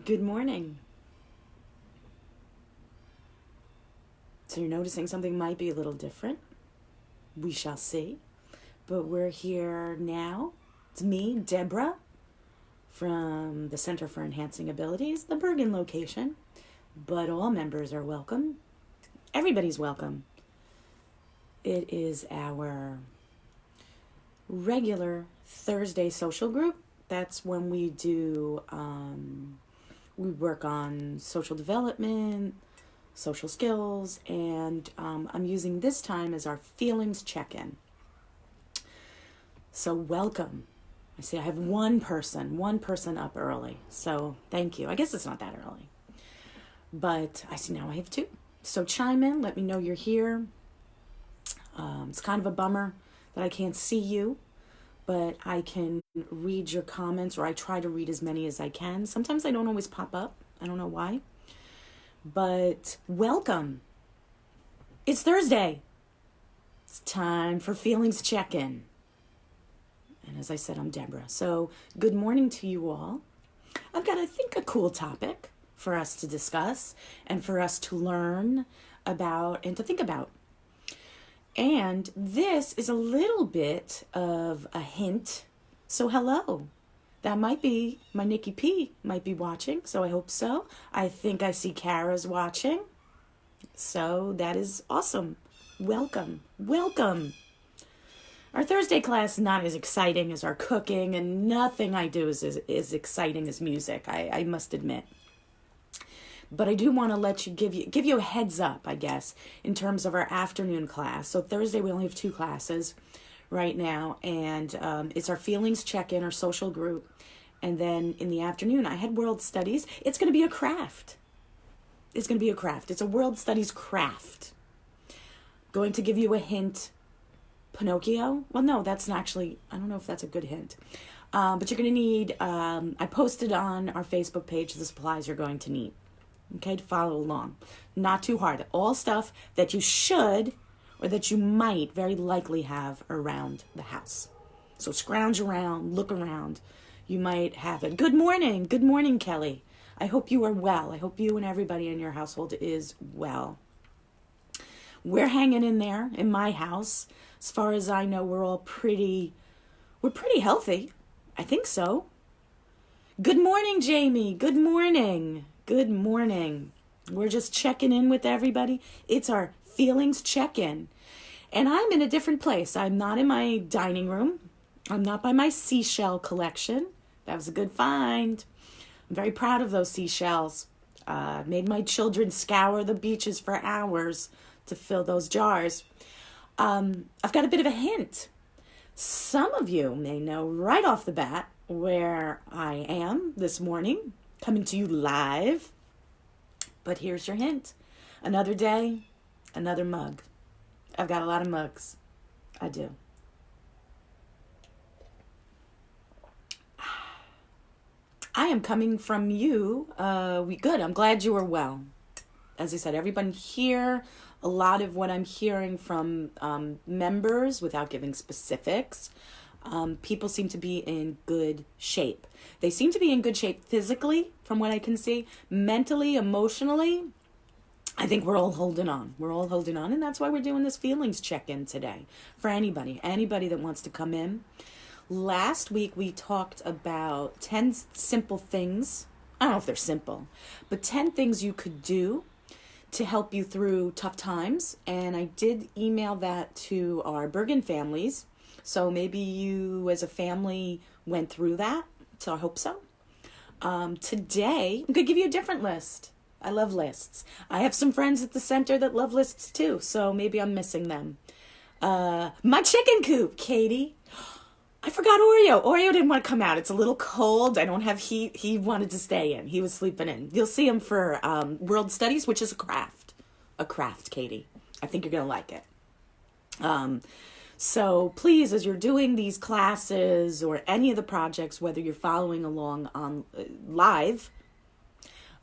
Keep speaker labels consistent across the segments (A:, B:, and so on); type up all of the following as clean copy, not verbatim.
A: Good morning. So you're noticing something might be a little different. We shall see. But we're here now. It's me, Deborah, from the Center for Enhancing Abilities, the Bergen location. But all members are welcome. Everybody's welcome. It is our regular Thursday social group. That's when we do, we work on social development, social skills, and I'm using this time as our feelings check-in. So welcome. I see I have one person up early. So thank you. I guess it's not that early. But I see now I have two. So chime in, let me know you're here. It's kind of a bummer that I can't see you, but I can read your comments, or I try to read as many as I can. Sometimes I don't always pop up. I don't know why. But welcome. It's Thursday. It's time for Feelings Check-In. And as I said, I'm Deborah. So good morning to you all. I've got, I think, a cool topic for us to discuss and for us to learn about and to think about. And this is a little bit of a hint. So hello. That might be, my Nikki P might be watching, so I hope so. I think I see Kara's watching. So that is awesome. Welcome. Welcome. Our Thursday class not as exciting as our cooking, and nothing I do is as exciting as music, I must admit. But I do want to let you give you a heads up, I guess, in terms of our afternoon class. So Thursday we only have two classes right now, and it's our feelings check-in, our social group. And then in the afternoon I had world studies. It's going to be a craft. It's going to be a craft. It's a world studies craft. Going to give you a hint. Pinocchio? Well, no, that's not actually, I don't know if that's a good hint. But you're going to need, I posted on our Facebook page the supplies you're going to need. Okay, to follow along. Not too hard. All stuff that you should or that you might very likely have around the house. So scrounge around, look around. You might have it. Good morning. Good morning, Kelly. I hope you are well. I hope you and everybody in your household is well. We're hanging in there in my house. As far as I know, we're pretty healthy. I think so. Good morning, Jamie. Good morning. Good morning. We're just checking in with everybody. It's our feelings check-in. And I'm in a different place. I'm not in my dining room. I'm not by my seashell collection. That was a good find. I'm very proud of those seashells. Made my children scour the beaches for hours to fill those jars. I've got a bit of a hint. Some of you may know right off the bat where I am this morning, coming to you live. But here's your hint. Another day, another mug. I've got a lot of mugs. I do. I am coming from you. Good. I'm glad you are well. As I said, everyone here, a lot of what I'm hearing from members, without giving specifics, people seem to be in good shape. They seem to be in good shape physically, from what I can see. Mentally, emotionally, I think we're all holding on. We're all holding on, and that's why we're doing this feelings check-in today for anybody that wants to come in. Last week, we talked about 10 simple things. I don't know if they're simple, but 10 things you could do to help you through tough times. And I did email that to our Bergen families. So maybe you as a family went through that. So I hope so. Today, I'm going to give you a different list. I love lists. I have some friends at the center that love lists too. So maybe I'm missing them. My chicken coop, Katie. I forgot Oreo. Oreo didn't want to come out. It's a little cold. I don't have heat. He wanted to stay in. He was sleeping in. You'll see him for World Studies, which is a craft. A craft, Katie. I think you're going to like it. So please, as you're doing these classes or any of the projects, whether you're following along on live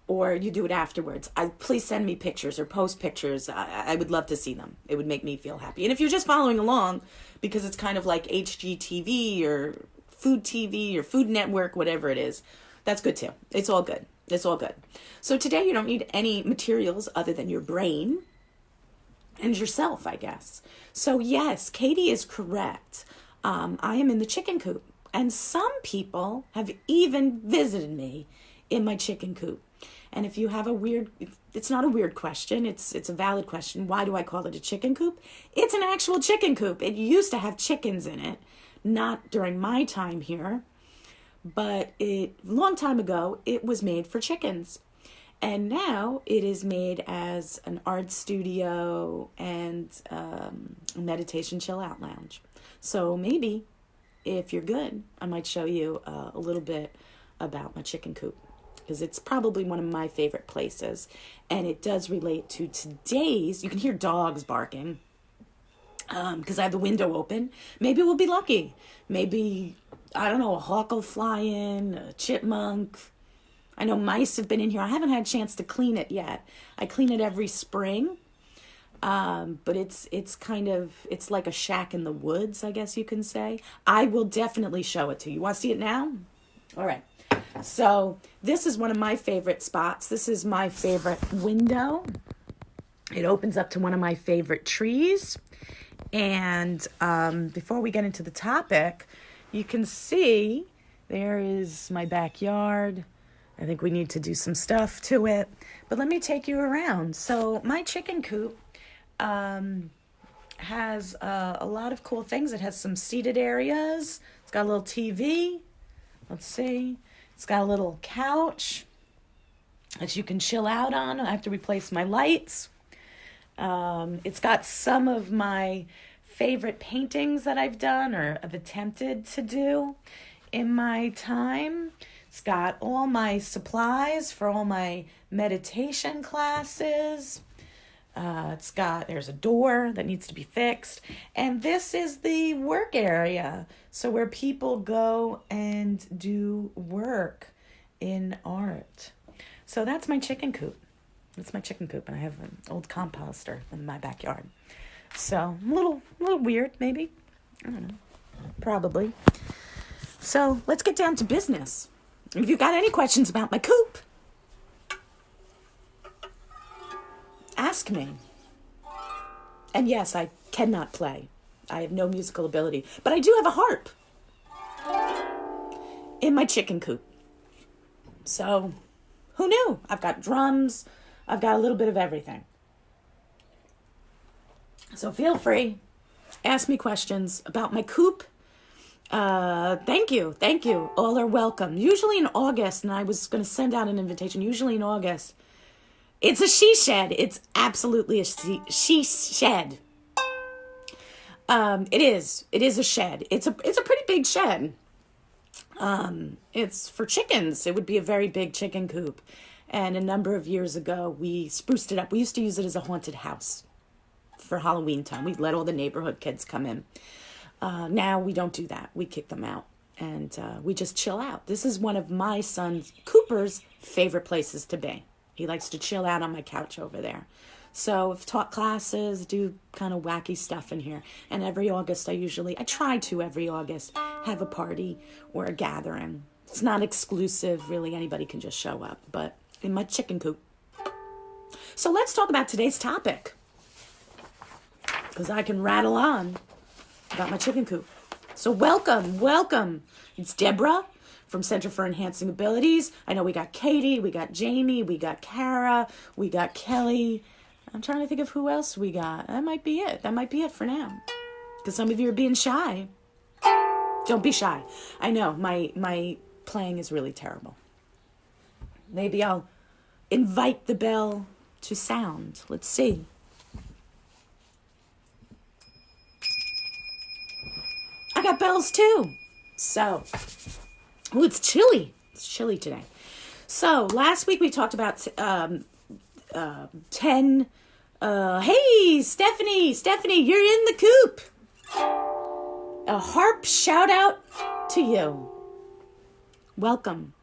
A: or you do it afterwards, please send me pictures or post pictures. I would love to see them. It would make me feel happy. And if you're just following along, because it's kind of like HGTV or Food TV or Food Network, whatever it is, that's good too. It's all good. It's all good. So today you don't need any materials other than your brain and yourself, I guess. So yes, Katie is correct. I am in the chicken coop. And some people have even visited me in my chicken coop. And if you have it's not a weird question, it's a valid question. Why do I call it a chicken coop? It's an actual chicken coop. It used to have chickens in it, not during my time here, but a long time ago, it was made for chickens. And now it is made as an art studio and a meditation chill out lounge. So maybe if you're good, I might show you a little bit about my chicken coop, because it's probably one of my favorite places. And it does relate to today's, you can hear dogs barking, because I have the window open. Maybe we'll be lucky. Maybe, I don't know, a hawk will fly in, a chipmunk. I know mice have been in here. I haven't had a chance to clean it yet. I clean it every spring. But it's kind of, it's like a shack in the woods, I guess you can say. I will definitely show it to you. You want to see it now? All right. So this is one of my favorite spots. This is my favorite window. It opens up to one of my favorite trees. And before we get into the topic, you can see there is my backyard. I think we need to do some stuff to it. But let me take you around. So my chicken coop has a lot of cool things. It has some seated areas. It's got a little TV. Let's see. It's got a little couch that you can chill out on. I have to replace my lights. It's got some of my favorite paintings that I've done or have attempted to do in my time. It's got all my supplies for all my meditation classes. There's a door that needs to be fixed. And this is the work area. So where people go and do work in art. So that's my chicken coop. That's my chicken coop. And I have an old composter in my backyard. So a little weird, maybe. I don't know. Probably. So let's get down to business. If you've got any questions about my coop, ask me. And yes, I cannot play. I have no musical ability. But I do have a harp in my chicken coop. So, who knew? I've got drums. I've got a little bit of everything. So feel free. Ask me questions about my coop. Thank you. All are welcome. Usually in August, and I was going to send out an invitation, usually in August, it's a she shed. It's absolutely a she shed. It is a shed. It's a pretty big shed. It's for chickens. It would be a very big chicken coop. And a number of years ago, we spruced it up. We used to use it as a haunted house for Halloween time. We'd let all the neighborhood kids come in. Now we don't do that. We kick them out and we just chill out. This is one of my son Cooper's favorite places to be. He likes to chill out on my couch over there. So I've taught classes, do kind of wacky stuff in here. And every August, I try to every August have a party or a gathering. It's not exclusive, really. Anybody can just show up, but in my chicken coop. So let's talk about today's topic, because I can rattle on about my chicken coop. So welcome. It's Deborah from Center for Enhancing Abilities. I know we got Katie, we got Jamie, we got Kara, we got Kelly. I'm trying to think of who else we got. That might be it for now. Because some of you are being shy. Don't be shy. I know, my playing is really terrible. Maybe I'll invite the bell to sound. Let's see. I got bells too. So, it's chilly. It's chilly today. So, last week we talked about 10. Hey, Stephanie, you're in the coop. A harp shout out to you. Welcome.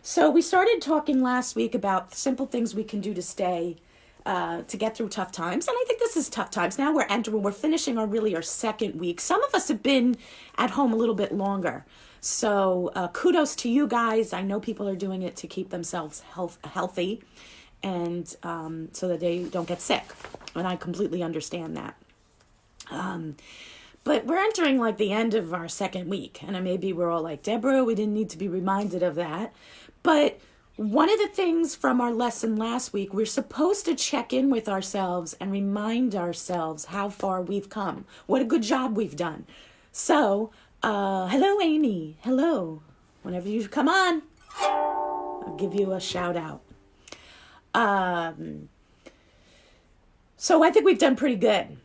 A: So, we started talking last week about simple things we can do to stay to get through tough times. And I think this is tough times. Now we're finishing our second week. Some of us have been at home a little bit longer. So kudos to you guys. I know people are doing it to keep themselves healthy and so that they don't get sick. And I completely understand that. But we're entering like the end of our second week. And maybe we're all like, Deborah, we didn't need to be reminded of that. But one of the things from our lesson last week, we're supposed to check in with ourselves and remind ourselves how far we've come. What a good job we've done. So, hello, Amy. Hello. Whenever you come on, I'll give you a shout out. So I think we've done pretty good.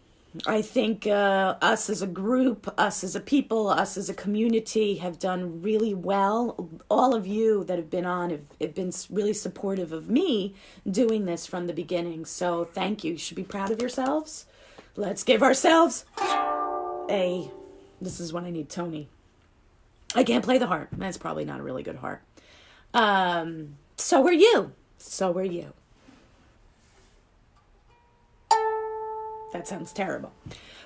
A: I think us as a group, us as a people, us as a community have done really well. All of you that have been on have been really supportive of me doing this from the beginning. So thank you. You should be proud of yourselves. Let's give ourselves this is when I need Tony. I can't play the harp. That's probably not a really good harp. So are you. So are you. That sounds terrible.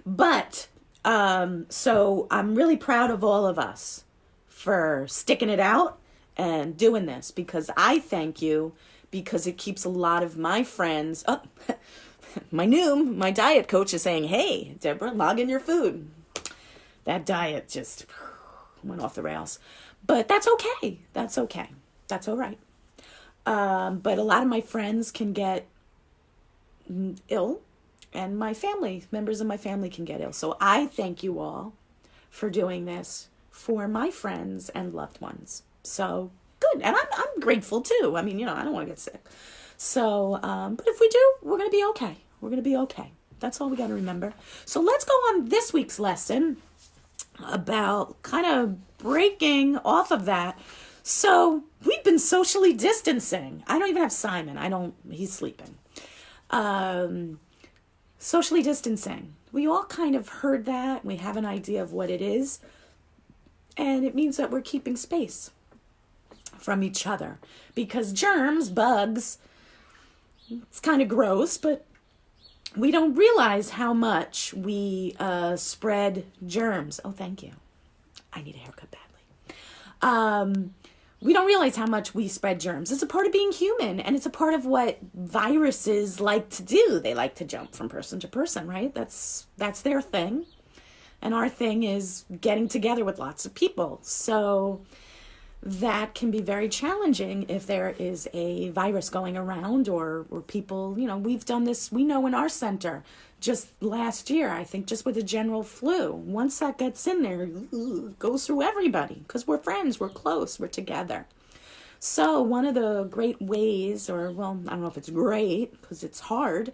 A: But, so I'm really proud of all of us for sticking it out and doing this, because I thank you, because it keeps a lot of my friends, my diet coach is saying, hey, Deborah, log in your food. That diet just went off the rails. But that's okay. That's okay. That's all right. But a lot of my friends can get ill. And my family, members of my family can get ill. So I thank you all for doing this for my friends and loved ones. So good. And I'm grateful too. I mean, I don't want to get sick. So, but if we do, we're going to be okay. We're going to be okay. That's all we got to remember. So let's go on this week's lesson about kind of breaking off of that. So we've been socially distancing. I don't even have Simon. He's sleeping. Socially distancing. We all kind of heard that. We have an idea of what it is. And it means that we're keeping space from each other. Because germs, bugs, it's kind of gross, but we don't realize how much we spread germs. Oh, thank you. I need a haircut badly. We don't realize how much we spread germs. It's a part of being human, and it's a part of what viruses like to do. They like to jump from person to person, right? That's their thing. And our thing is getting together with lots of people. So that can be very challenging if there is a virus going around or people, we've done this, we know in our center just last year, I think just with the general flu, once that gets in there, it goes through everybody because we're friends, we're close, we're together. So one of the great ways, I don't know if it's great because it's hard,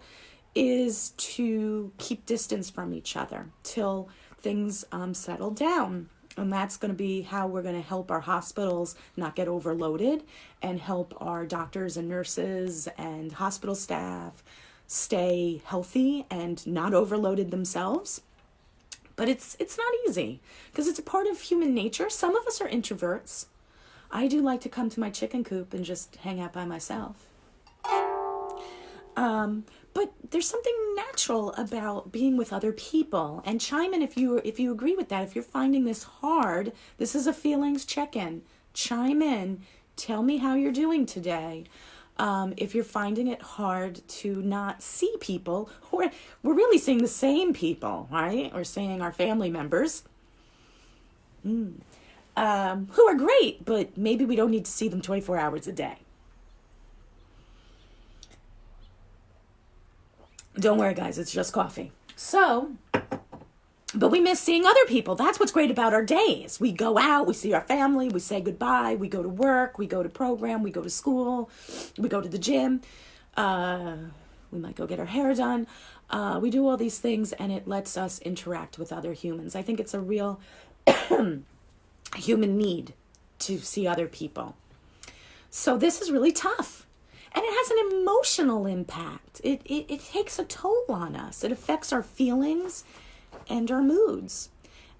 A: is to keep distance from each other till things settle down. And that's going to be how we're going to help our hospitals not get overloaded and help our doctors and nurses and hospital staff stay healthy and not overloaded themselves. But it's not easy because it's a part of human nature. Some of us are introverts. I do like to come to my chicken coop and just hang out by myself. But there's something natural about being with other people. And chime in if you agree with that. If you're finding this hard, this is a feelings check-in. Chime in. Tell me how you're doing today. If you're finding it hard to not see people, or we're really seeing the same people, right? Or seeing our family members who are great, but maybe we don't need to see them 24 hours a day. Don't worry, guys, it's just coffee. So, but we miss seeing other people. That's what's great about our days. We go out, we see our family, we say goodbye, we go to work, we go to program, we go to school, we go to the gym, we might go get our hair done. We do all these things, and it lets us interact with other humans. I think it's a real human need to see other people. So this is really tough. And it has an emotional impact. It takes a toll on us. It affects our feelings and our moods.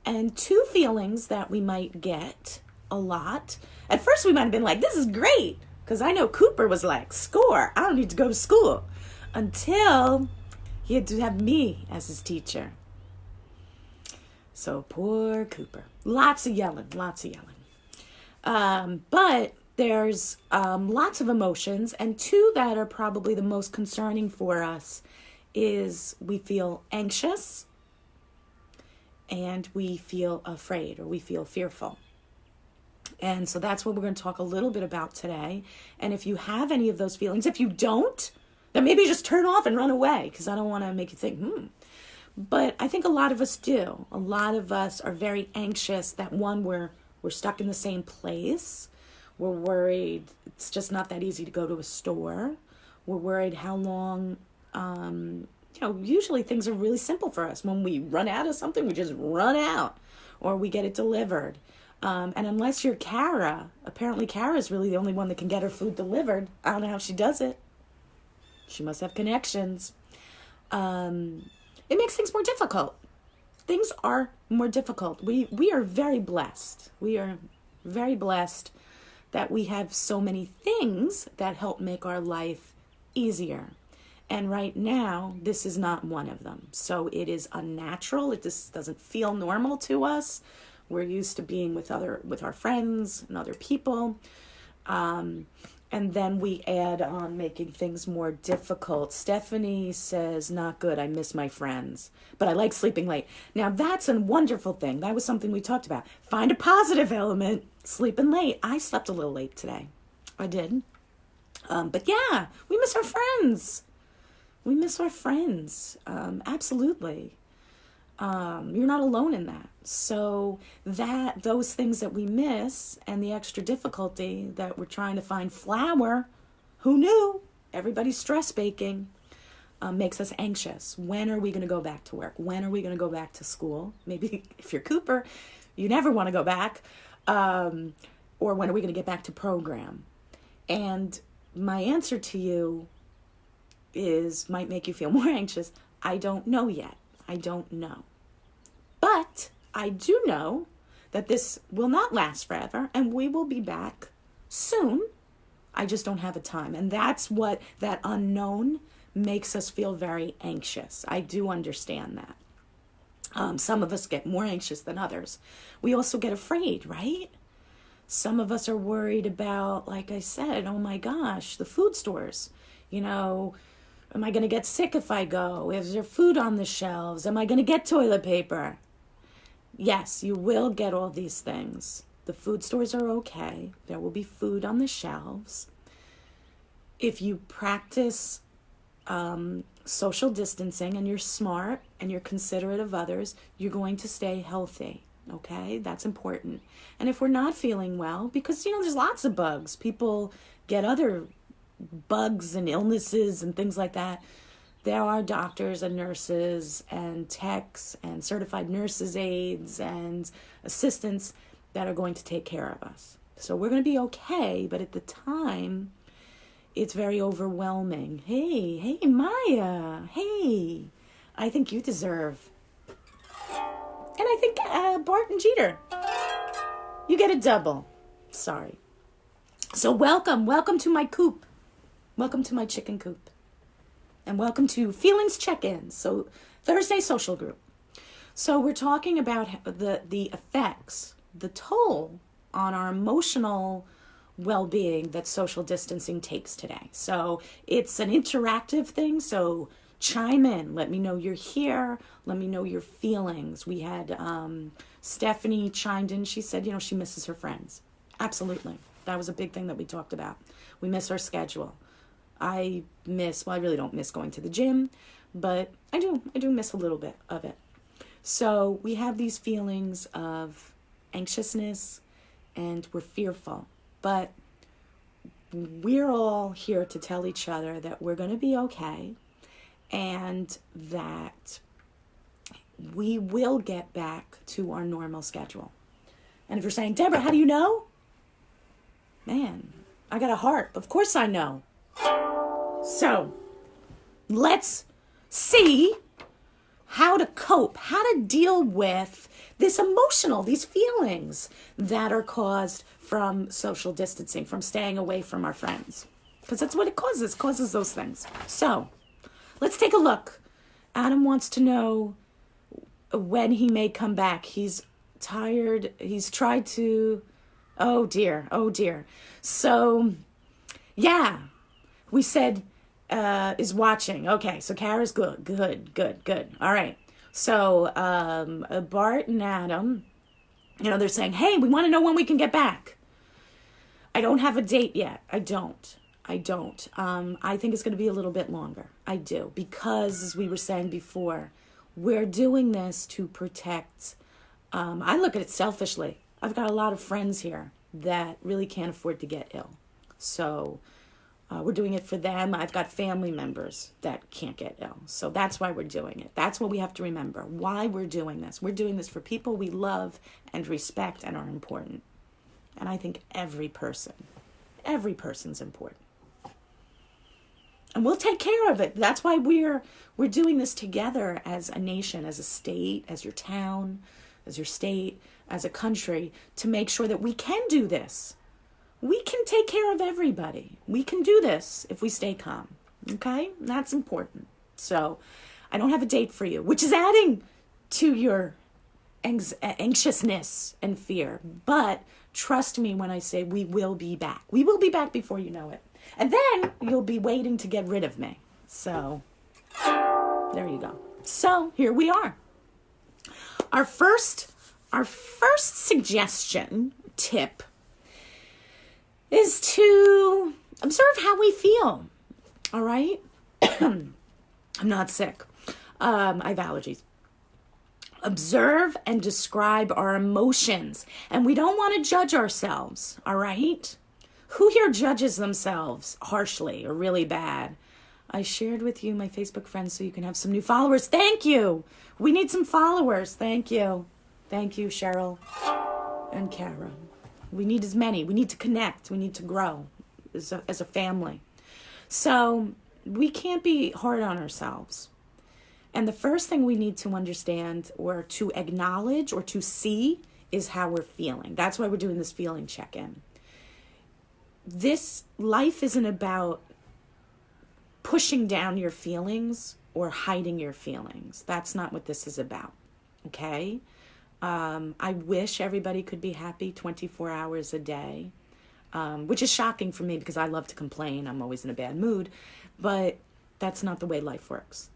A: And two feelings that we might get a lot. At first we might have been like, this is great. Because I know Cooper was like, score, I don't need to go to school. Until he had to have me as his teacher. So poor Cooper. Lots of yelling. But there's lots of emotions, and two that are probably the most concerning for us is we feel anxious and we feel afraid, or we feel fearful. And so that's what we're going to talk a little bit about today. And if you have any of those feelings, if you don't, then maybe just turn off and run away, because I don't want to make you think, But I think a lot of us do. A lot of us are very anxious that, one, we're stuck in the same place. We're worried it's just not that easy to go to a store. We're worried how long, usually things are really simple for us. When we run out of something, we just run out, or we get it delivered. And unless you're Kara, apparently Kara's really the only one that can get her food delivered. I don't know how she does it. She must have connections. It makes things more difficult. Things are more difficult. We are very blessed. We are very blessed that we have so many things that help make our life easier. And right now, this is not one of them. So it is unnatural. It just doesn't feel normal to us. We're used to being with our friends and other people. And then we add on making things more difficult. Stephanie says, not good. I miss my friends, but I like sleeping late. Now, that's a wonderful thing. That was something we talked about. Find a positive element. Sleeping late. I slept a little late today. I did. But yeah, we miss our friends. We miss our friends. Absolutely. You're not alone in that. So those things that we miss, and the extra difficulty that we're trying to find flour, who knew? Everybody's stress baking, makes us anxious. When are we going to go back to work? When are we going to go back to school? Maybe if you're Cooper, you never want to go back. Or when are we going to get back to program? And my answer to you might make you feel more anxious. I don't know yet. I don't know. But I do know that this will not last forever, and we will be back soon. I just don't have a time. And that's what that unknown makes us feel very anxious. I do understand that. Some of us get more anxious than others. We also get afraid, right? Some of us are worried about, like I said, oh my gosh, the food stores. Am I going to get sick if I go? Is there food on the shelves? Am I going to get toilet paper? Yes, you will get all these things. The food stores are okay. There will be food on the shelves. If you practice social distancing and you're smart and you're considerate of others, you're going to stay healthy. Okay? That's important. And if we're not feeling well, because, there's lots of bugs. People get other bugs and illnesses and things like that. There are doctors and nurses and techs and certified nurses aides and assistants that are going to take care of us. So we're going to be okay, but at the time, it's very overwhelming. Hey, Maya. Hey, I think you deserve. And I think Bart and Jeter, you get a double. Sorry. So welcome to my coop. Welcome to my chicken coop. And welcome to Feelings Check-ins. So Thursday social group. So we're talking about the effects, the toll on our emotional well-being that social distancing takes today. So it's an interactive thing. So chime in. Let me know you're here. Let me know your feelings. We had Stephanie chimed in. She said, she misses her friends. Absolutely. That was a big thing that we talked about. We miss our schedule. I really don't miss going to the gym, but I do miss a little bit of it. So we have these feelings of anxiousness and we're fearful, but we're all here to tell each other that we're going to be okay and that we will get back to our normal schedule. And if you're saying, Deborah, how do you know? Man, I got a heart. Of course I know. So let's see how to cope, how to deal with these feelings that are caused from social distancing, from staying away from our friends. Because that's what it causes those things. So let's take a look. Adam wants to know when he may come back. He's tired. He's tried to Oh dear. Oh dear. So, yeah, we said is watching. Okay, so Kara's good. Good, good, good. All right. So, Bart and Adam, they're saying, hey, we want to know when we can get back. I don't have a date yet. I don't. I think it's going to be a little bit longer. I do. Because, as we were saying before, we're doing this to protect. I look at it selfishly. I've got a lot of friends here that really can't afford to get ill. So we're doing it for them. I've got family members that can't get ill. So that's why we're doing it. That's what we have to remember. Why we're doing this. We're doing this for people we love and respect and are important. And I think every person's important. And we'll take care of it. That's why we're doing this together as a nation, as a state, as your town, as your state, as a country, to make sure that we can do this. We can take care of everybody. We can do this if we stay calm. Okay? That's important. So I don't have a date for you, which is adding to your anxiousness and fear. But trust me when I say we will be back. We will be back before you know it. And then you'll be waiting to get rid of me. So there you go. So here we are. Our first suggestion, tip, is to observe how we feel. All right? I'm not sick. I have allergies. Observe and describe our emotions. And we don't want to judge ourselves. All right? Who here judges themselves harshly or really bad? I shared with you my Facebook friends so you can have some new followers. Thank you. We need some followers. Thank you. Thank you, Cheryl and Kara. We need as many. We need to connect. We need to grow as a family. So we can't be hard on ourselves. And the first thing we need to understand or to acknowledge or to see is how we're feeling. That's why we're doing this feeling check-in. This life isn't about pushing down your feelings or hiding your feelings. That's not what this is about. Okay? I wish everybody could be happy 24 hours a day, which is shocking for me because I love to complain. I'm always in a bad mood, but that's not the way life works.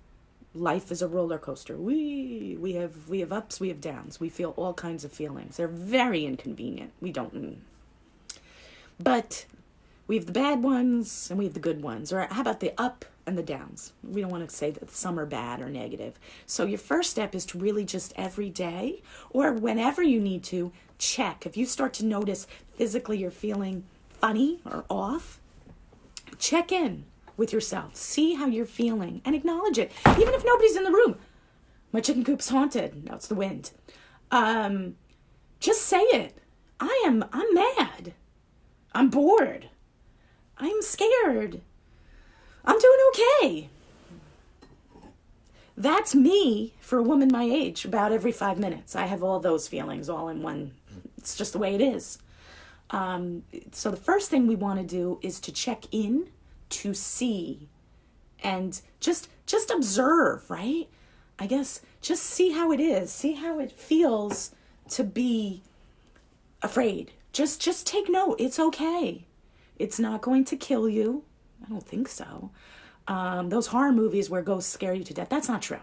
A: Life is a roller coaster. We have ups, we have downs. We feel all kinds of feelings. They're very inconvenient. But we have the bad ones and we have the good ones. Or how about the up and the downs? We don't want to say that some are bad or negative. So your first step is to really just every day or whenever you need to check. If you start to notice physically you're feeling funny or off, check in with yourself. See how you're feeling and acknowledge it. Even if nobody's in the room. My chicken coop's haunted. No, it's the wind. Just say it. I'm mad. I'm bored. I'm scared. I'm doing okay. That's me for a woman my age about every 5 minutes. I have all those feelings all in one. It's just the way it is. So the first thing we want to do is to check in, to see, and just observe, right? I guess just see how it is. See how it feels to be afraid. Just take note. It's okay. It's not going to kill you. I don't think so. Those horror movies where ghosts scare you to death, that's not true.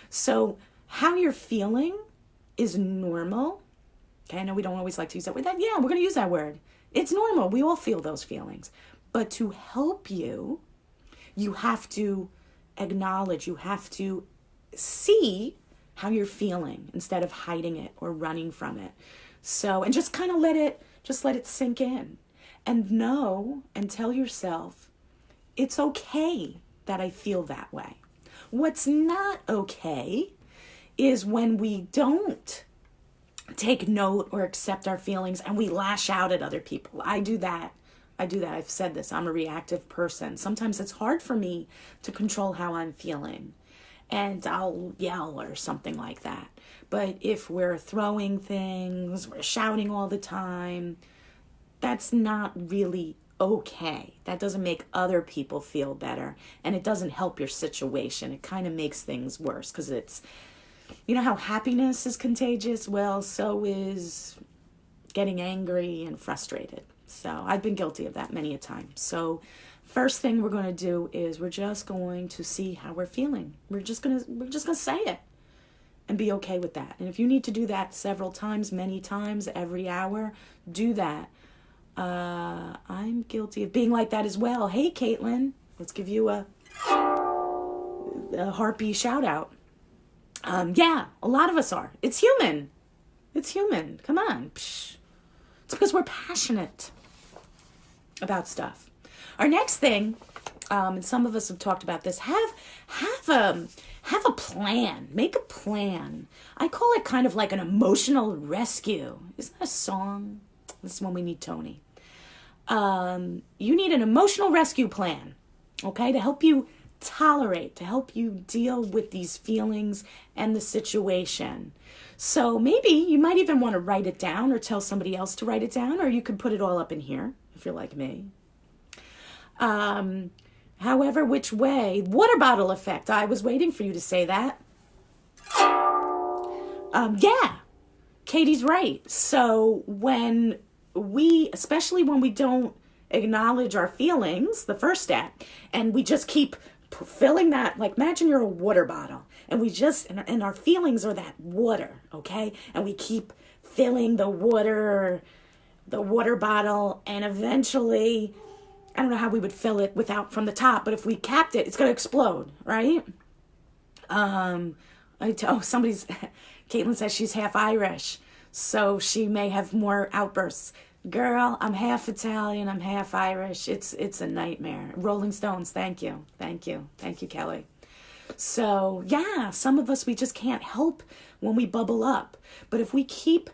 A: So how you're feeling is normal. Okay, I know we don't always like to use that word. Yeah, we're going to use that word. It's normal. We all feel those feelings. But to help you, you have to acknowledge, you have to see how you're feeling instead of hiding it or running from it. So, and just kind of let it sink in. And know and tell yourself, it's okay that I feel that way. What's not okay is when we don't take note or accept our feelings and we lash out at other people. I do that. I've said this. I'm a reactive person. Sometimes it's hard for me to control how I'm feeling. And I'll yell or something like that. But if we're throwing things, we're shouting all the time, that's not really okay. That doesn't make other people feel better. And it doesn't help your situation. It kind of makes things worse because it's, you know how happiness is contagious? Well, so is getting angry and frustrated. So I've been guilty of that many a time. So first thing we're going to do is we're just going to see how we're feeling. We're just going to say it and be okay with that. And if you need to do that several times, many times, every hour, do that. I'm guilty of being like that as well. Hey, Caitlin, let's give you a harpy shout out. Yeah, a lot of us are. It's human. It's human. Come on. Psh. It's because we're passionate about stuff. Our next thing, and some of us have talked about this, have a plan. Make a plan. I call it kind of like an emotional rescue. Isn't that a song? This is when we need Tony. You need an emotional rescue plan, okay, to help you tolerate, to help you deal with these feelings and the situation. So maybe you might even want to write it down or tell somebody else to write it down, or you could put it all up in here if you're like me. However, which way, water bottle effect. I was waiting for you to say that. Yeah, Katie's right. So especially when we don't acknowledge our feelings, the first step, and we just keep filling that, like imagine you're a water bottle and and our feelings are that water, okay? And we keep filling the water bottle, and eventually, I don't know how we would fill it from the top, but if we capped it, it's going to explode, right? Caitlin says she's half Irish, so she may have more outbursts. Girl, I'm half Italian, I'm half Irish. It's a nightmare. Rolling Stones, thank you, Kelly. So yeah, some of us, we just can't help when we bubble up. But if we keep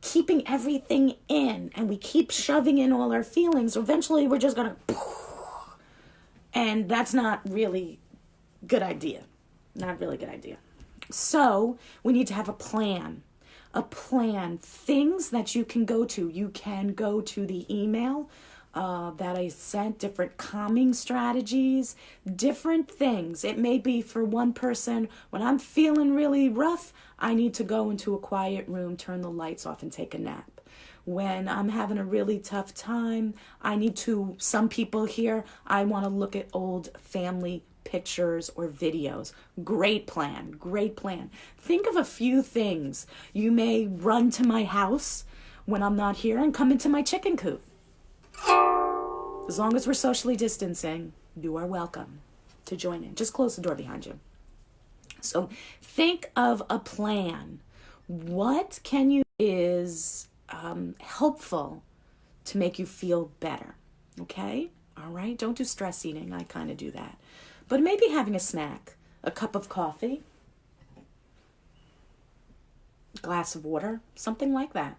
A: keeping everything in and we keep shoving in all our feelings, eventually we're just gonna, and that's not really good idea. Not really good idea. So we need to have a plan, things that you can go to. You can go to the email that I sent, different calming strategies, different things. It may be for one person, when I'm feeling really rough, I need to go into a quiet room, turn the lights off, and take a nap. When I'm having a really tough time, some people here, I want to look at old family pictures or videos. Great plan. Think of a few things. You may run to my house when I'm not here and come into my chicken coop. As long as we're socially distancing, you are welcome to join in. Just close the door behind you. So think of a plan. What can you is helpful to make you feel better? Okay? All right? Don't do stress eating. I kind of do that. But maybe having a snack, a cup of coffee, a glass of water, something like that.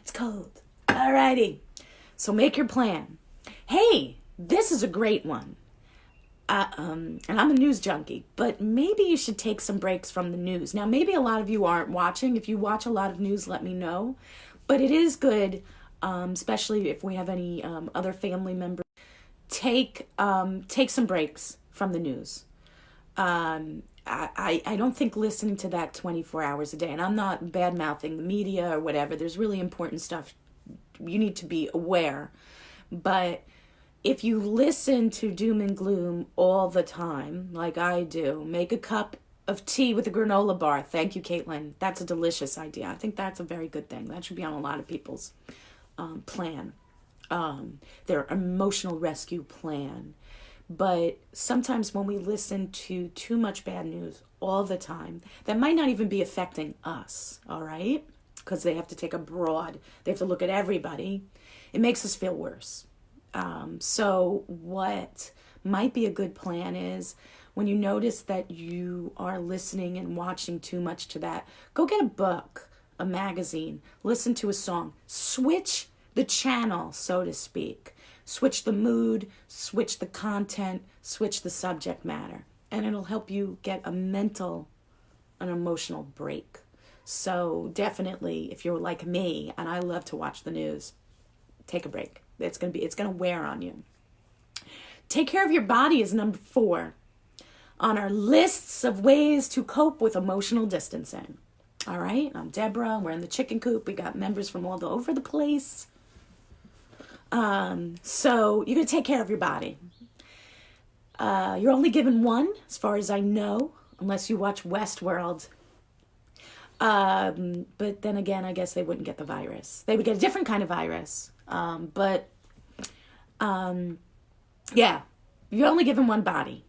A: It's cold. Alrighty. So make your plan. Hey, this is a great one. And I'm a news junkie, but maybe you should take some breaks from the news. Now, maybe a lot of you aren't watching. If you watch a lot of news, let me know. But it is good, especially if we have any other family members. Take some breaks from the news. I don't think listening to that 24 hours a day, and I'm not bad-mouthing the media or whatever. There's really important stuff. You need to be aware. But if you listen to doom and gloom all the time, like I do, make a cup of tea with a granola bar. Thank you, Caitlin. That's a delicious idea. I think that's a very good thing. That should be on a lot of people's plan. Their emotional rescue plan. But sometimes when we listen to too much bad news all the time, that might not even be affecting us, all right? Because they have to they have to look at everybody. It makes us feel worse. So what might be a good plan is when you notice that you are listening and watching too much to that, go get a book, a magazine, listen to a song, switch the channel, so to speak. Switch the mood, switch the content, switch the subject matter. And it'll help you get an emotional break. So definitely, if you're like me, and I love to watch the news, take a break. It's gonna wear on you. Take care of your body is number 4 on our lists of ways to cope with emotional distancing. All right, I'm Deborah. We're in the chicken coop. We got members from all over the place. So you're going to take care of your body. You're only given one, as far as I know, unless you watch Westworld. But then again, I guess they wouldn't get the virus. They would get a different kind of virus. Yeah, you're only given one body.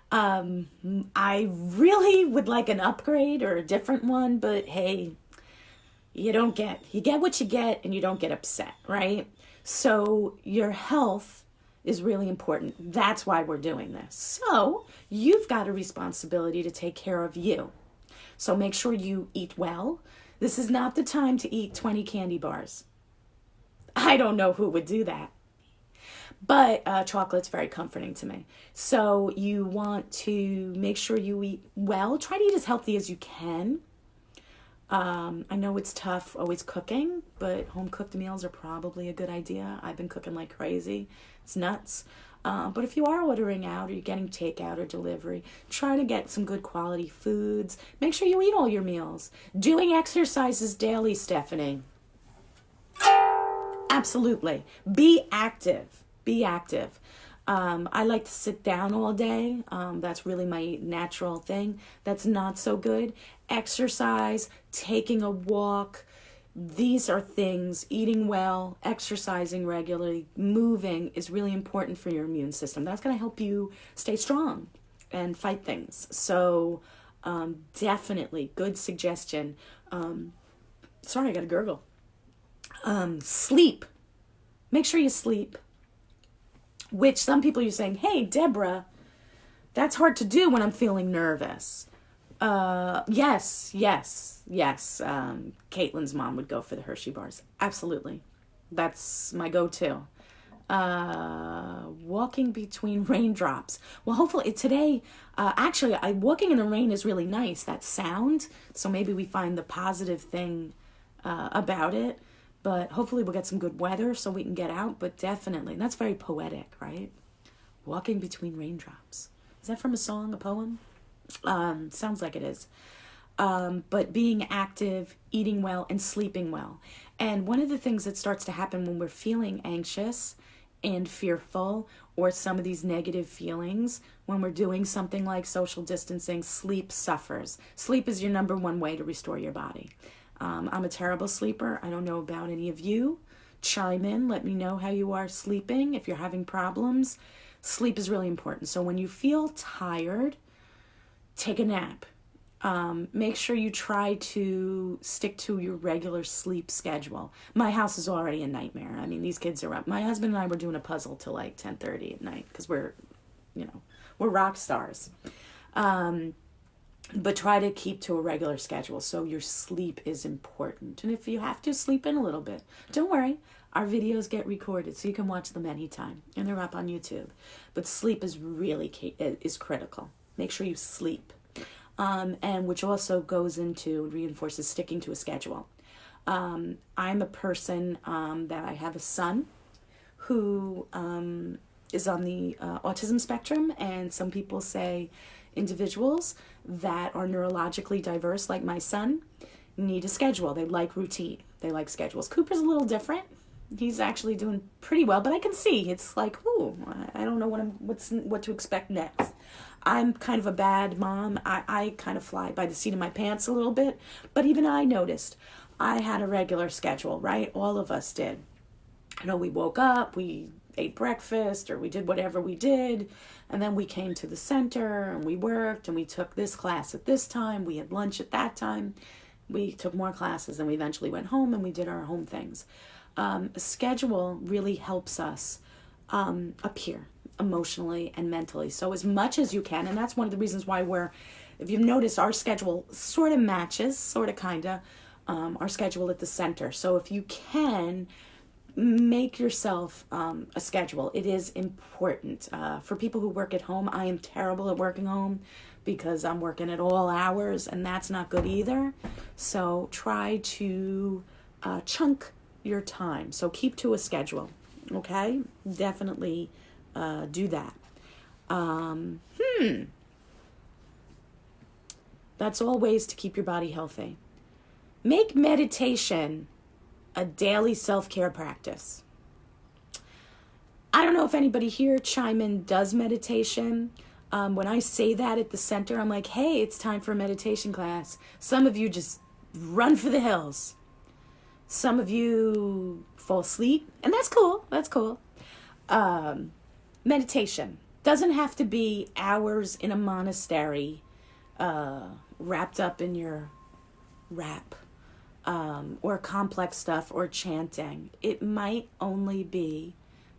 A: I really would like an upgrade or a different one, but hey, you get what you get and you don't get upset, right? So your health is really important. That's why we're doing this. So you've got a responsibility to take care of you. So make sure you eat well. This is not the time to eat 20 candy bars. I don't know who would do that. But chocolate's very comforting to me. So you want to make sure you eat well. Try to eat as healthy as you can. I know it's tough always cooking, but home cooked meals are probably a good idea. I've been cooking like crazy. It's nuts. But if you are ordering out or you're getting takeout or delivery, try to get some good quality foods. Make sure you eat all your meals. Doing exercises daily, Stephanie. Absolutely. Be active. Be active. I like to sit down all day. That's really my natural thing. That's not so good. Exercise, taking a walk. These are things, eating well, exercising regularly, moving is really important for your immune system. That's going to help you stay strong and fight things. So definitely good suggestion. Sorry, I got to gurgle. Sleep. Make sure you sleep. Which some people are saying, hey, Deborah, that's hard to do when I'm feeling nervous. Yes. Caitlin's mom would go for the Hershey bars. Absolutely. That's my go-to. Walking between raindrops. Well, hopefully today, actually, walking in the rain is really nice, that sound. So maybe we find the positive thing about it. But hopefully we'll get some good weather so we can get out. But definitely, that's very poetic, right? Walking between raindrops. Is that from a song, a poem? Sounds like it is. But being active, eating well, and sleeping well. And one of the things that starts to happen when we're feeling anxious and fearful, or some of these negative feelings, when we're doing something like social distancing, sleep suffers. Sleep is your number one way to restore your body. I'm a terrible sleeper. I don't know about any of you. Chime in. Let me know how you are sleeping. If you're having problems, sleep is really important. So when you feel tired, take a nap. Make sure you try to stick to your regular sleep schedule. My house is already a nightmare. I mean, these kids are up. My husband and I were doing a puzzle till like 10:30 at night because we're rock stars. But try to keep to a regular schedule so your sleep is important. And if you have to, sleep in a little bit. Don't worry. Our videos get recorded so you can watch them anytime. And they're up on YouTube. But sleep is really is critical. Make sure you sleep. And which also goes into, reinforces sticking to a schedule. I'm a person that I have a son who is on the autism spectrum. And some people say individuals that are neurologically diverse, like my son, need a schedule. They like routine. They like schedules. Cooper's a little different. He's actually doing pretty well, but I can see it's like, ooh, I don't know what to expect next. I'm kind of a bad mom. I kind of fly by the seat of my pants a little bit, but even I noticed I had a regular schedule, right? All of us did. We woke up, we ate breakfast, or we did whatever we did, and then we came to the center and we worked and we took this class at this time, we had lunch at that time, we took more classes, and we eventually went home and we did our home things. A schedule really helps us up here emotionally and mentally. So as much as you can, and that's one of the reasons why if you've noticed, our schedule sort of matches, our schedule at the center. So if you can, make yourself a schedule. It is important. For people who work at home, I am terrible at working home because I'm working at all hours, and that's not good either. So try to chunk your time. So keep to a schedule, okay? Definitely do that. That's all ways to keep your body healthy. Make meditation a daily self-care practice. I don't know if anybody here, chime in, does meditation. When I say that at the center, I'm like, hey, it's time for a meditation class. Some of you just run for the hills. Some of you fall asleep, and that's cool. That's cool. Meditation doesn't have to be hours in a monastery, wrapped up in your wrap, or complex stuff or chanting. It might only be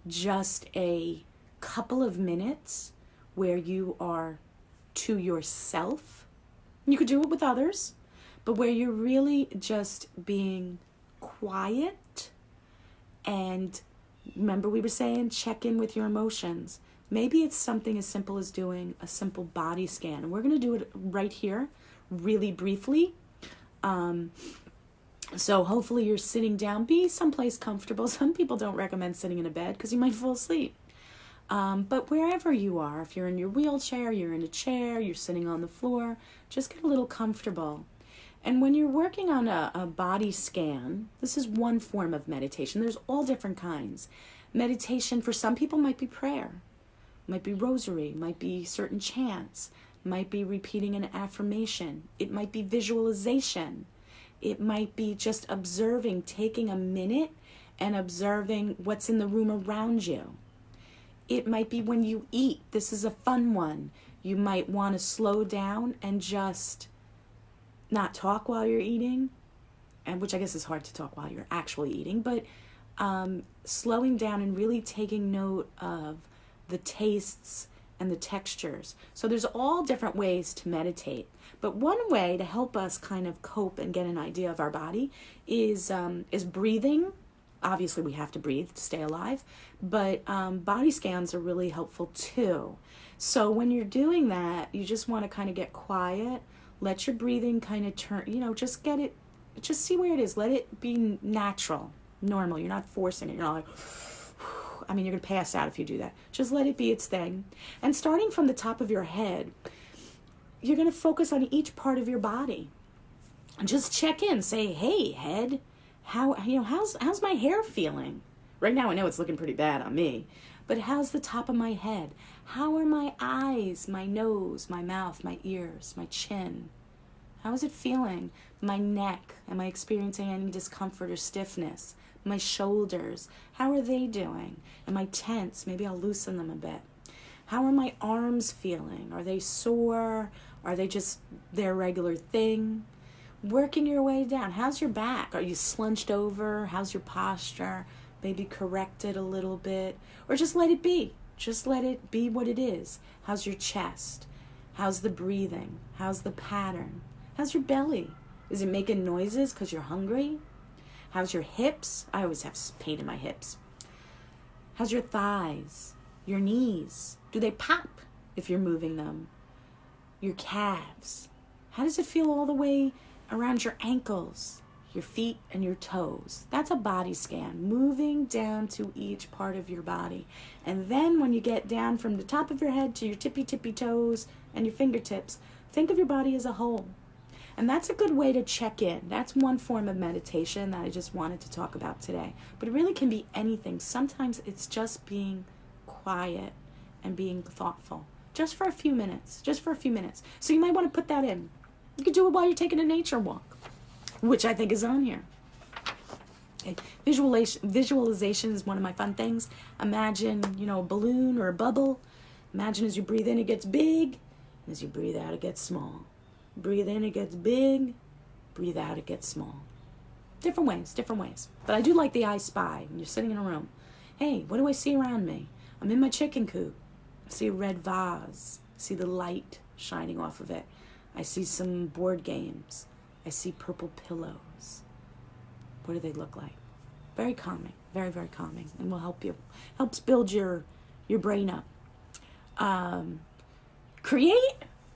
A: just a couple of minutes where you are to yourself. You could do it with others, but where you're really just being quiet. And remember, we were saying check in with your emotions. Maybe it's something as simple as doing a simple body scan. And we're going to do it right here, really briefly. So hopefully you're sitting down. Be someplace comfortable. Some people don't recommend sitting in a bed because you might fall asleep. But wherever you are, if you're in your wheelchair, you're in a chair, you're sitting on the floor, just get a little comfortable. And when you're working on a body scan, this is one form of meditation. There's all different kinds. Meditation for some people might be prayer, might be rosary, might be certain chants, might be repeating an affirmation. It might be visualization. It might be just observing, taking a minute and observing what's in the room around you. It might be when you eat. This is a fun one. You might want to slow down and just not talk while you're eating, and which I guess is hard to talk while you're actually eating, but slowing down and really taking note of the tastes and the textures. So there's all different ways to meditate. But one way to help us kind of cope and get an idea of our body is breathing. Obviously, we have to breathe to stay alive, but body scans are really helpful too. So when you're doing that, you just want to kind of get quiet, let your breathing kind of turn, just get it, just see where it is. Let it be natural, normal. You're not forcing it. You're not like, you're going to pass out if you do that. Just let it be its thing. And starting from the top of your head, you're going to focus on each part of your body. Just check in. Say, hey, head, how's my hair feeling? Right now I know it's looking pretty bad on me. But how's the top of my head? How are my eyes, my nose, my mouth, my ears, my chin? How is it feeling? My neck, am I experiencing any discomfort or stiffness? My shoulders, how are they doing? Am I tense? Maybe I'll loosen them a bit. How are my arms feeling? Are they sore? Are they just their regular thing? Working your way down. How's your back? Are you slunched over? How's your posture? Maybe correct it a little bit. Or just let it be. Just let it be what it is. How's your chest? How's the breathing? How's the pattern? How's your belly? Is it making noises because you're hungry? How's your hips? I always have pain in my hips. How's your thighs? Your knees? Do they pop if you're moving them? Your calves? How does it feel all the way around your ankles, your feet, and your toes? That's a body scan, moving down to each part of your body. And then when you get down from the top of your head to your tippy toes and your fingertips, think of your body as a whole. And that's a good way to check in. That's one form of meditation that I just wanted to talk about today. But it really can be anything. Sometimes it's just being quiet and being thoughtful. Just for a few minutes. So you might want to put that in. You could do it while you're taking a nature walk, which I think is on here. Okay. Visualization is one of my fun things. Imagine, a balloon or a bubble. Imagine as you breathe in, it gets big. As you breathe out, it gets small. Breathe in, it gets big. Breathe out, it gets small. Different ways. But I do like the I Spy when you're sitting in a room. Hey, what do I see around me? I'm in my chicken coop. I see a red vase. I see the light shining off of it. I see some board games. I see purple pillows. What do they look like? Very calming. Very, very calming. And will help you. Helps build your brain up.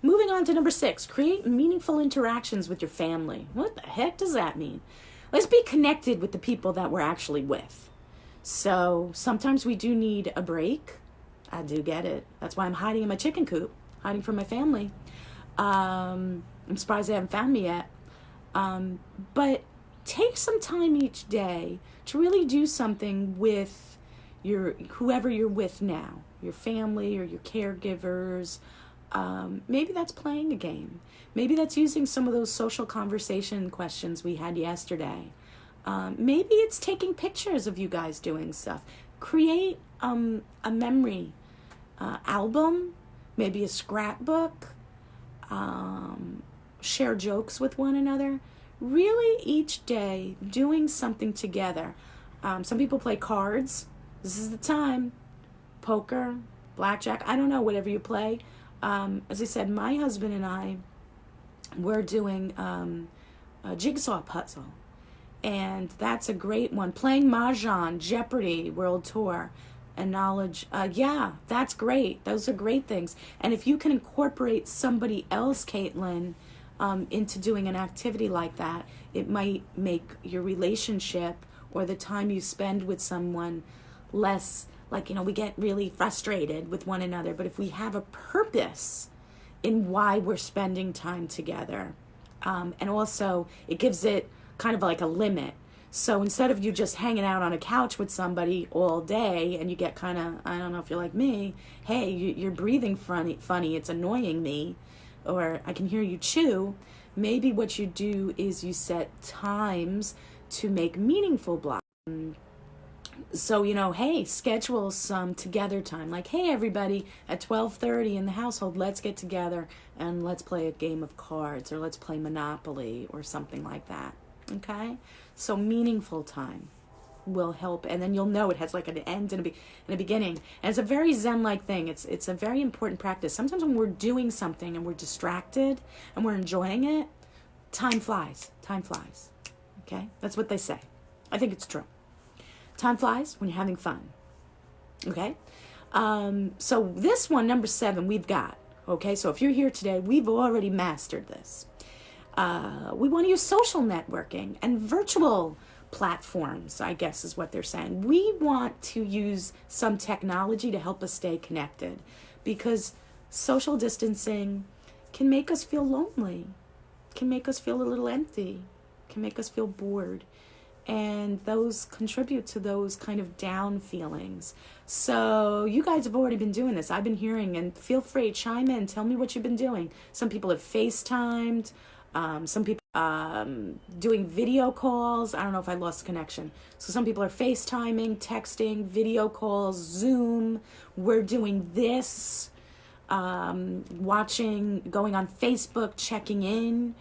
A: Moving on to number 6, create meaningful interactions with your family. What the heck does that mean? Let's be connected with the people that we're actually with. So sometimes we do need a break. I do get it. That's why I'm hiding in my chicken coop, hiding from my family. I'm surprised they haven't found me yet. But take some time each day to really do something with whoever you're with now, your family or your caregivers. Maybe that's playing a game. Maybe that's using some of those social conversation questions we had yesterday. Maybe it's taking pictures of you guys doing stuff. Create a memory album, maybe a scrapbook. Share jokes with one another. Really, each day, doing something together. Some people play cards. This is the time. Poker, blackjack, I don't know, whatever you play. As I said, my husband and I, we're doing a jigsaw puzzle. And that's a great one. Playing Mahjong, Jeopardy, World Tour, and knowledge. Yeah, that's great. Those are great things. And if you can incorporate somebody else, Caitlin, into doing an activity like that, it might make your relationship or the time you spend with someone less, like, we get really frustrated with one another. But if we have a purpose in why we're spending time together, and also it gives it kind of like a limit. So instead of you just hanging out on a couch with somebody all day and you get kind of, I don't know if you're like me, hey, you're breathing funny, it's annoying me, or I can hear you chew. Maybe what you do is you set times to make meaningful blocks. So, hey, schedule some together time. Like, hey, everybody, at 12:30 in the household, let's get together and let's play a game of cards, or let's play Monopoly or something like that. Okay? So meaningful time will help, and then you'll know it has like an end and a beginning. And it's a very Zen-like thing. It's a very important practice. Sometimes when we're doing something and we're distracted and we're enjoying it, time flies. Time flies. Okay? That's what they say. I think it's true. Time flies when you're having fun. Okay? So this one, number 7, we've got. Okay? So if you're here today, we've already mastered this. We want to use social networking and virtual platforms, I guess is what they're saying. We want to use some technology to help us stay connected, because social distancing can make us feel lonely, can make us feel a little empty, can make us feel bored. And those contribute to those kind of down feelings. So you guys have already been doing this. I've been hearing, and feel free, chime in, tell me what you've been doing. Some people have FaceTimed. Some people doing video calls. I don't know if I lost connection. So some people are FaceTiming, texting, video calls, Zoom. We're doing this, watching, going on Facebook, checking in.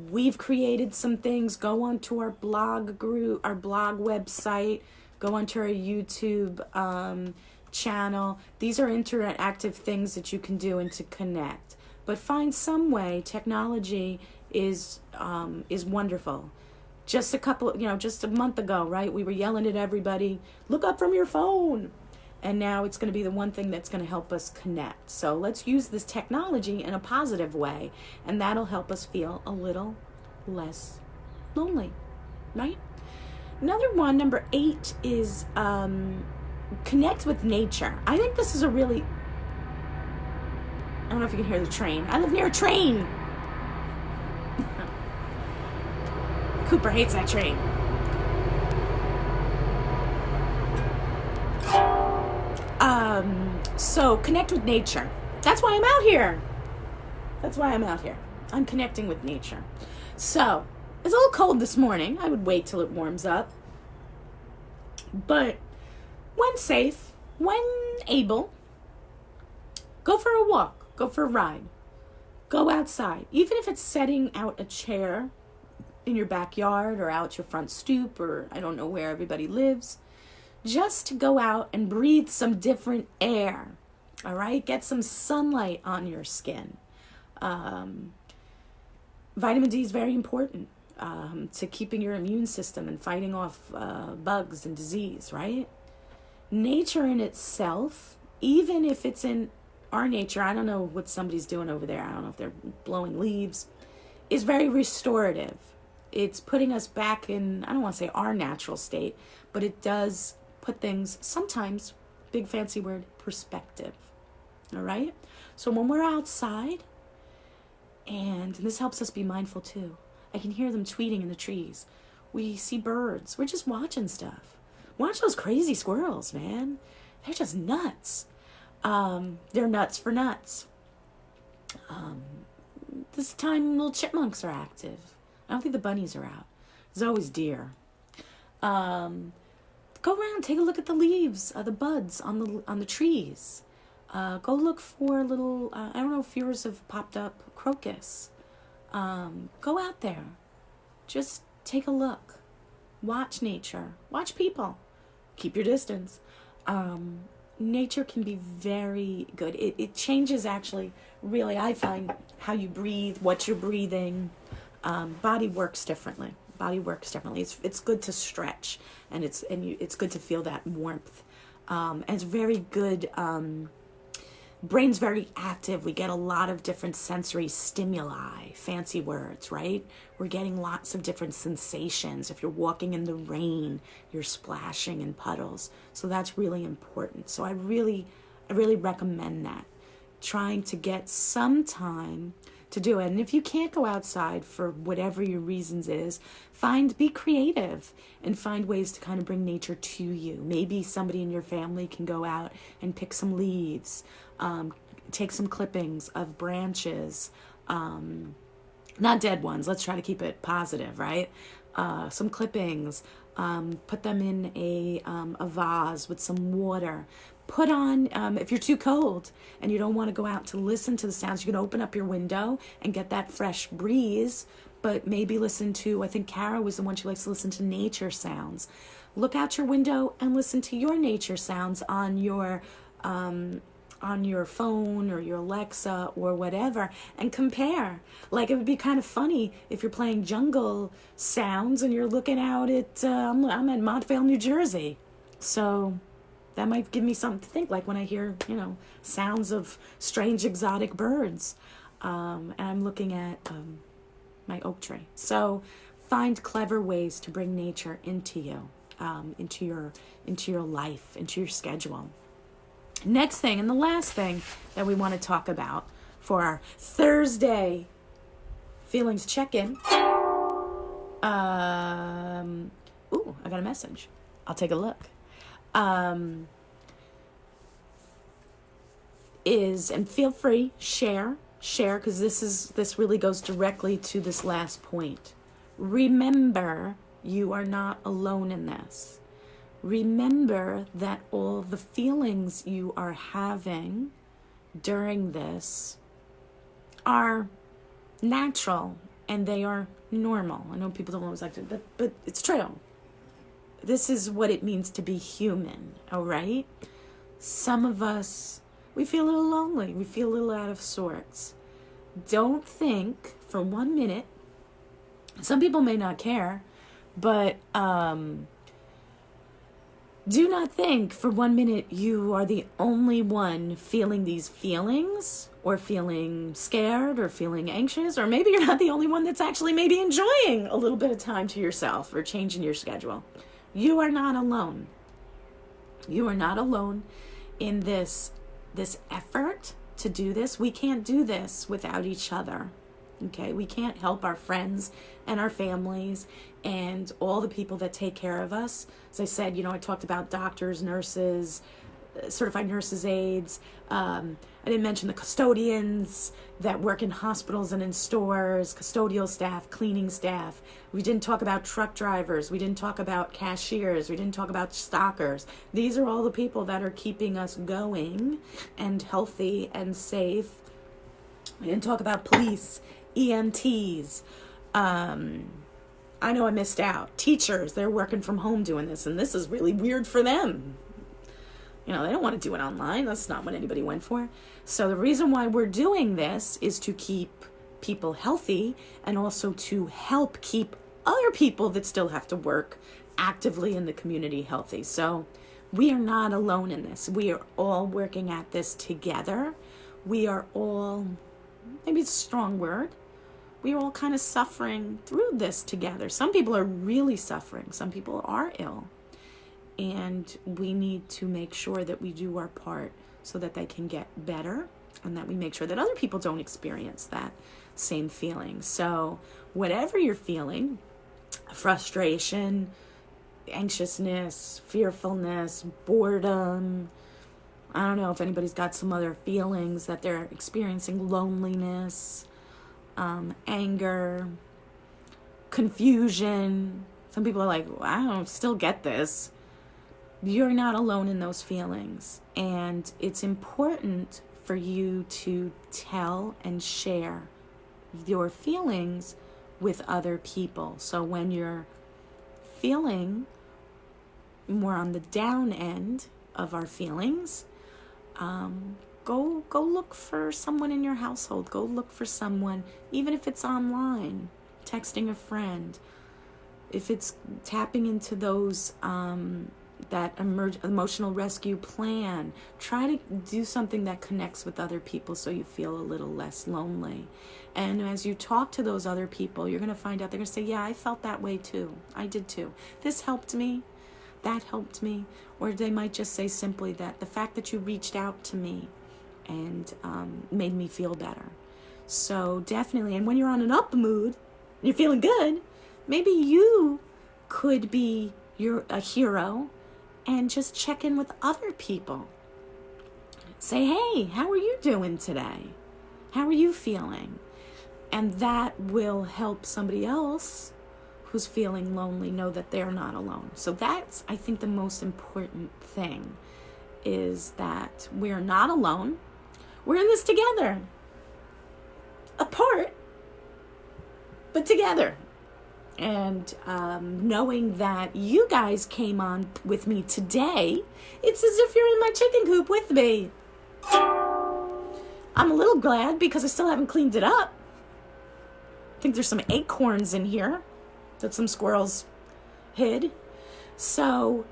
A: We've created some things. Go onto our blog group, our blog website. Go onto our YouTube channel. These are interactive things that you can do and to connect. But find some way. Technology is wonderful. Just a month ago, right? We were yelling at everybody, look up from your phone. And now it's going to be the one thing that's going to help us connect. So let's use this technology in a positive way, and that'll help us feel a little less lonely, right? Another one, number 8, is connect with nature. I think this is a really, I don't know if you can hear the train. I live near a train. Cooper hates that train. So connect with nature. That's why I'm out here. I'm connecting with nature. So it's a little cold this morning. I would wait till it warms up. But when safe, when able, go for a walk, go for a ride, go outside. Even if it's setting out a chair in your backyard or out your front stoop, or I don't know where everybody lives, just to go out and breathe some different air. All right? Get some sunlight on your skin. Vitamin D is very important to keeping your immune system and fighting off bugs and disease, right? Nature in itself, even if it's in our nature, I don't know what somebody's doing over there. I don't know if they're blowing leaves, is very restorative. It's putting us back in, I don't want to say our natural state, but it does put things, sometimes, big fancy word, perspective. All right? So when we're outside, and this helps us be mindful too, I can hear them tweeting in the trees. We see birds. We're just watching stuff. Watch those crazy squirrels, man. They're just nuts. They're nuts for nuts. This time, little chipmunks are active. I don't think the bunnies are out. There's always deer. Go around, take a look at the leaves, the buds on the trees. Go look for little, I don't know if yours have popped up, crocus. Go out there. Just take a look. Watch nature. Watch people. Keep your distance. Nature can be very good. It changes, actually, really, I find, how you breathe, what you're breathing. Body works differently. It's good to stretch, and it's good to feel that warmth. And it's very good. Brain's very active. We get a lot of different sensory stimuli, fancy words, right? We're getting lots of different sensations. If you're walking in the rain, you're splashing in puddles. So that's really important. So I really recommend that. Trying to get some time to do it. And if you can't go outside for whatever your reasons is, be creative and find ways to kind of bring nature to you. Maybe somebody in your family can go out and pick some leaves, take some clippings of branches, not dead ones. Let's try to keep it positive, right? Some clippings, put them in a vase with some water. Put on, if you're too cold and you don't want to go out to listen to the sounds, you can open up your window and get that fresh breeze, but maybe listen to, I think Kara was the one, she likes to listen to nature sounds. Look out your window and listen to your nature sounds on your phone or your Alexa or whatever, and compare. Like, it would be kind of funny if you're playing jungle sounds and you're looking out at, I'm in Montvale, New Jersey. So that might give me something to think, like when I hear, sounds of strange exotic birds. And I'm looking at my oak tree. So find clever ways to bring nature into you, into your life, into your schedule. Next thing, and the last thing that we want to talk about for our Thursday feelings check-in. I got a message. I'll take a look. And feel free, share, because this really goes directly to this last point. Remember, you are not alone in this. Remember that all the feelings you are having during this are natural and they are normal. I know people don't always like to, but it's true. This is what it means to be human, all right? Some of us, we feel a little lonely. We feel a little out of sorts. Don't think for 1 minute, some people may not care, but do not think for 1 minute you are the only one feeling these feelings, or feeling scared, or feeling anxious, or maybe you're not the only one that's actually maybe enjoying a little bit of time to yourself or changing your schedule. You are not alone. You are not alone in this effort to do this. We can't do this without each other. Okay? We can't help our friends and our families and all the people that take care of us. As I said, I talked about doctors, nurses, certified nurses' aides. I didn't mention the custodians that work in hospitals and in stores, custodial staff, cleaning staff. We didn't talk about truck drivers. We didn't talk about cashiers. We didn't talk about stockers. These are all the people that are keeping us going and healthy and safe. We didn't talk about police, EMTs. I know I missed out. Teachers, they're working from home doing this, and this is really weird for them. They don't want to do it online. That's not what anybody went for. So the reason why we're doing this is to keep people healthy and also to help keep other people that still have to work actively in the community healthy. So we are not alone in this. We are all working at this together. We are all, maybe it's a strong word, we are all kind of suffering through this together. Some people are really suffering. Some people are ill. And we need to make sure that we do our part so that they can get better, and that we make sure that other people don't experience that. same feeling. So whatever you're feeling, frustration, anxiousness, fearfulness, boredom, I don't know if anybody's got some other feelings that they're experiencing, loneliness, anger, confusion. Some people are like, I don't still get this. You're not alone in those feelings. And it's important for you to tell and share your feelings with other people. So when you're feeling more on the down end of our feelings, go look for someone in your household. Go look for someone, even if it's online, texting a friend. If it's tapping into those that emotional rescue plan, try to do something that connects with other people so you feel a little less lonely. And as you talk to those other people, you're going to find out, they're going to say, yeah, I felt that way too. I did too. This helped me. That helped me. Or they might just say simply that the fact that you reached out to me and made me feel better. So definitely, and when you're on an up mood, you're feeling good, maybe you could be a hero and just check in with other people. Say, hey, how are you doing today? How are you feeling? And that will help somebody else who's feeling lonely know that they're not alone. So that's, I think, the most important thing is that we're not alone. We're in this together. Apart, but together. And knowing that you guys came on with me today, it's as if you're in my chicken coop with me. I'm a little glad because I still haven't cleaned it up. I think there's some acorns in here that some squirrels hid. So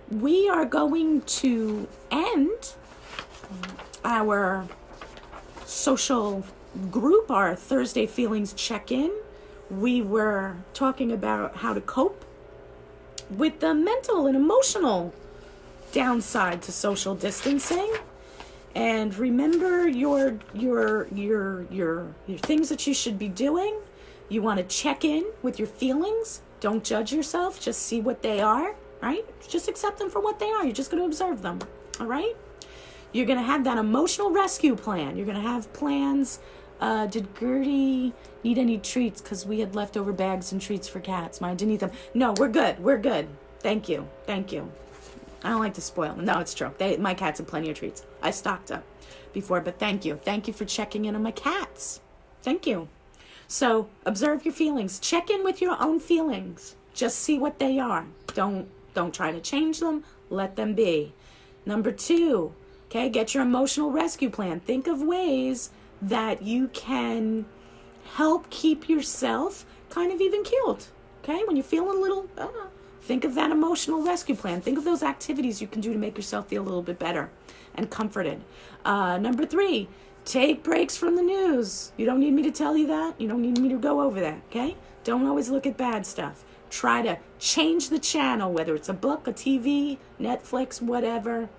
A: we are going to end our social group, our Thursday Feelings check-in. We were talking about how to cope with the mental and emotional downside to social distancing. And remember your things that you should be doing. You want to check in with your feelings. Don't judge yourself. Just see what they are, right? Just accept them for what they are. You're just going to observe them, all right? You're going to have that emotional rescue plan. You're going to have plans. Did Gertie need any treats? Because we had leftover bags and treats for cats. Mine didn't eat them. No, we're good. We're good. Thank you. Thank you. I don't like to spoil them. No, it's true. My cats have plenty of treats. I stocked up before, but thank you. Thank you for checking in on my cats. Thank you. So observe your feelings. Check in with your own feelings. Just see what they are. Don't try to change them. Let them be. Number 2, okay, get your emotional rescue plan. Think of ways that you can help keep yourself kind of even keeled. Okay, when you're feeling a little, think of that emotional rescue plan. Think of those activities you can do to make yourself feel a little bit better and comforted. Number 3, take breaks from the news. You don't need me to tell you that. You don't need me to go over that, okay? Don't always look at bad stuff. Try to change the channel, whether it's a book, a TV, Netflix, whatever.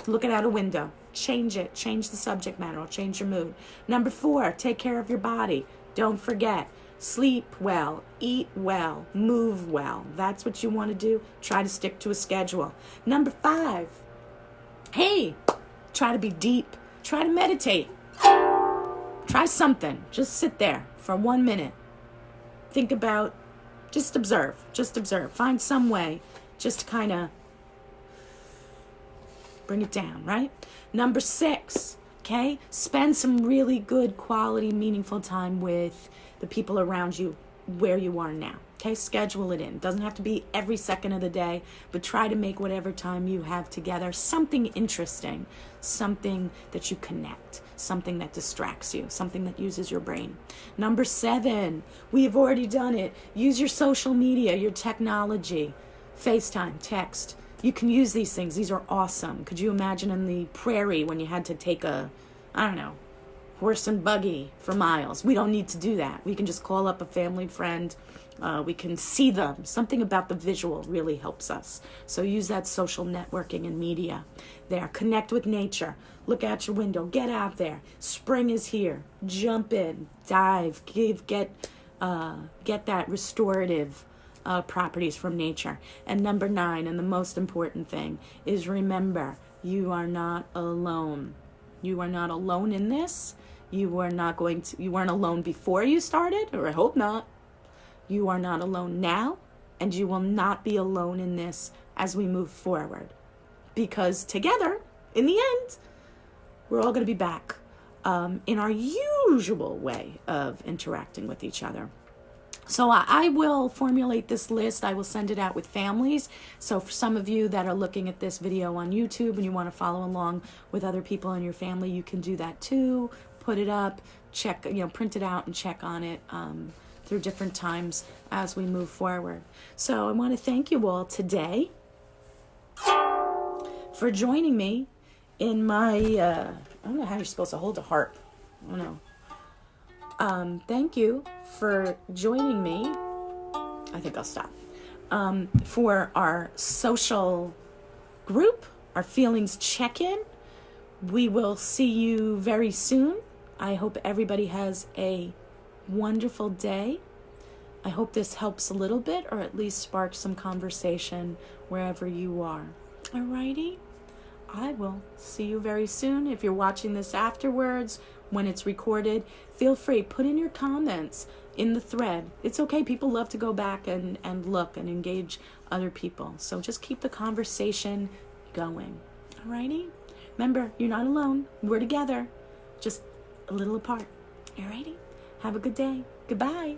A: Look it out a window. Change it. Change the subject matter. It'll change your mood. Number 4, take care of your body. Don't forget. Sleep well. Eat well. Move well. That's what you want to do. Try to stick to a schedule. Number 5, hey, try to be deep. Try to meditate. Try something. Just sit there for 1 minute. Think about, just observe. Just observe. Find some way just to kind of bring it down, right? Number 6, okay? Spend some really good quality, meaningful time with the people around you where you are now, okay? Schedule it in. Doesn't have to be every second of the day, but try to make whatever time you have together something interesting, something that you connect, something that distracts you, something that uses your brain. Number 7, we have already done it. Use your social media, your technology, FaceTime, text. You can use these things. These are awesome. Could you imagine in the prairie when you had to take horse and buggy for miles? We don't need to do that. We can just call up a family friend, We can see them. Something about the visual really helps us. So use that social networking and media there. Connect with nature. Look out your window. Get out there. Spring is here. Jump in. Dive. Get that restorative properties from nature. And number 9, and the most important thing, is remember, you are not alone. You are not alone in this. You weren't alone before you started, or I hope not. You are not alone now, and you will not be alone in this as we move forward. Because together, in the end, we're all going to be back in our usual way of interacting with each other. So I will formulate this list. I will send it out with families. So for some of you that are looking at this video on YouTube and you want to follow along with other people in your family, you can do that too. Put it up, check, print it out and check on it through different times as we move forward. So I want to thank you all today for joining me in my, I don't know how you're supposed to hold a harp. I don't know. Thank you for joining me. I think I'll stop. For our social group, our feelings check-in. We will see you very soon. I hope everybody has a wonderful day. I hope this helps a little bit, or at least sparks some conversation wherever you are. Alrighty? I will see you very soon. If you're watching this afterwards, when it's recorded, feel free, put in your comments in the thread. It's okay. People love to go back and look and engage other people. So just keep the conversation going. Alrighty? Remember, you're not alone. We're together. Just a little apart. Alrighty? Have a good day. Goodbye.